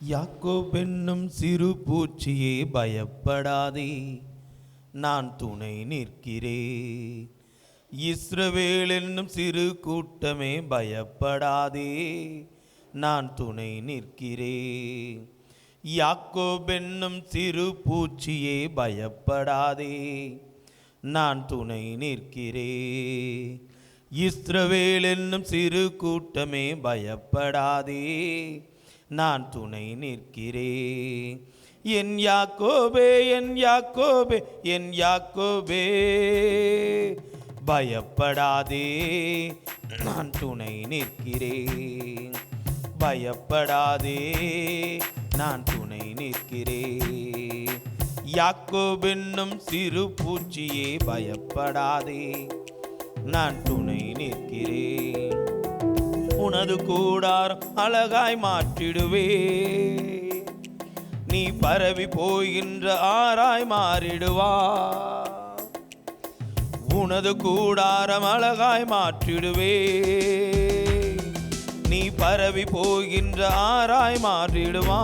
யாக்கோபென்னும் சிறு பூச்சியே பயப்படாதே, நான் துணை நிற்கிறேன். இஸ்ரவேல் என்னும் சிறு கூட்டமே பயப்படாதே, நான் துணை நிற்கிறேன். யாக்கோபென்னும் சிறு பூச்சியே பயப்படாதே, நான் துணை நிற்கிறேன். இஸ்ரவேல் என்னும் சிறு கூட்டமே பயப்படாதே, நான் துணை நிற்கிறேன். என் யாக்கோபே, என் யாக்கோபே, என் யாக்கோபே, பயப்படாதே, நான் துணை நிற்கிறேன். பயப்படாதே, நான் துணை நிற்கிறேன். யாக்கோபென்னும் சிறு பூச்சியே பயப்படாதே, நான் துணை நிற்கிறேன். உனது கூடாரம் அழகாய் மாற்றிடுவே, நீ பரவி போகின்ற ஆராய் மாறிடுவா. உனது கூடாரம் அழகாய் மாற்றிடுவே, நீ பரவி போகின்ற ஆராய் மாறிடுவா.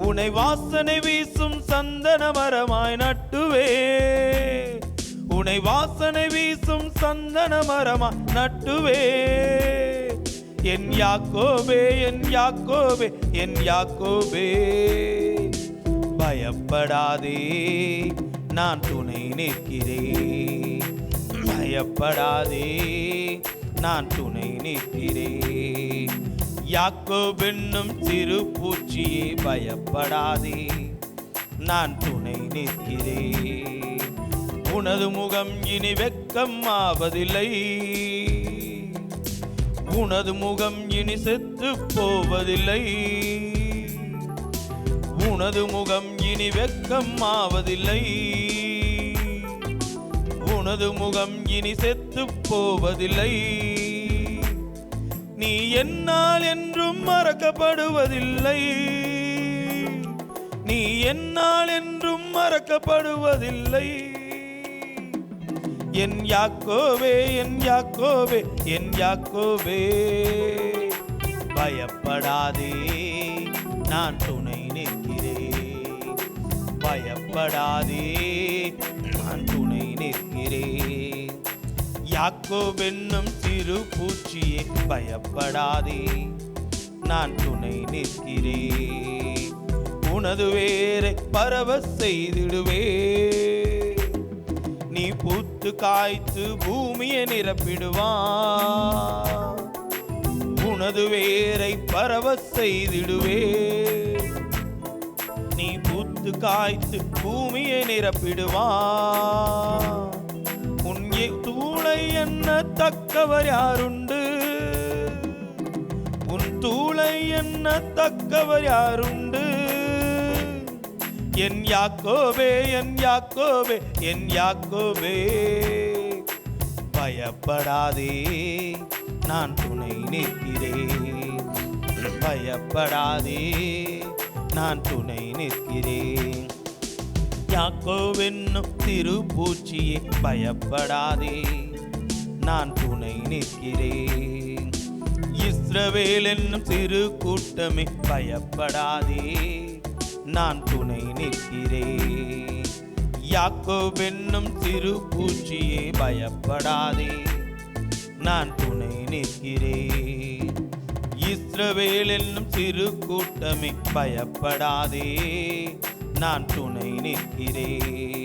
உன்னை வாசனை வீசும் சந்தன மரமாய் நட்டுவே, உன்னை வாசனை வீசும் சந்தன மரமா நட்டுவே. என் யாக்கோபே, என் யாக்கோபே, என் யாக்கோபே, பயப்படாதே, நான் துணை நிற்கிறேன். பயப்படாதே, நான் துணை நிற்கிறேன். யாக்கோபென்னும் சிறு பூச்சியே பயப்படாதே, நான் துணை நிற்கிறேன். உனது முகம் இனி வெட்கம் ஆவதில்லை, உனது முகம் இனி செத்து போவதில்லை. உனது முகம் இனி வெட்கம் ஆவதில்லை, உனது முகம் இனி செத்து போவதில்லை. நீ என்னால் என்றும் மறக்கப்படுவதில்லை, நீ என்னால் என்றும் மறக்கப்படுவதில்லை. என் யாக்கோபே, என் யாக்கோபே, என் யாக்கோபே, பயப்படாதே, நான் துணை நிற்கிறேன். பயப்படாதே, நான் துணை நிற்கிறேன். யாக்கோபென்னும் சிறு பூச்சியே பயப்படாதே, நான் துணை நிற்கிறேன். உனது வேரை பரவ செய்திடுவே, நீ பூத்து காய்த்து பூமியை நிரப்பிடுவா. உனது வேரை பரவ செய்திடுவே, நீ பூத்து காய்த்து பூமியை நிரப்பிடுவா. உன் தூளை என்ன தக்கவர் யாருண்டு, உன் தூளை என்ன தக்கவர் யாருண்டு. என் யாக்கோபே, என் யாக்கோபே, என் யாக்கோபே, பயப்படாதே, நான் துணை நிற்கிறேன். பயப்படாதே, நான் துணை நிற்கிறேன். யாக்கோபென்னும் சிறு பூச்சியே பயப்படாதே, நான் துணை நிற்கிறேன். இஸ்ரவேல் என்னும் சிறு கூட்டமே பயப்படாதே, நான் துணை நிற்கிறேன். யாக்கோபென்னும் சிறு பூச்சியே பயப்படாதே, நான் துணை நிற்கிறேன். இஸ்ரவேல் என்னும் சிறு கூட்டமே பயப்படாதே, நான் துணை நிற்கிறேன்.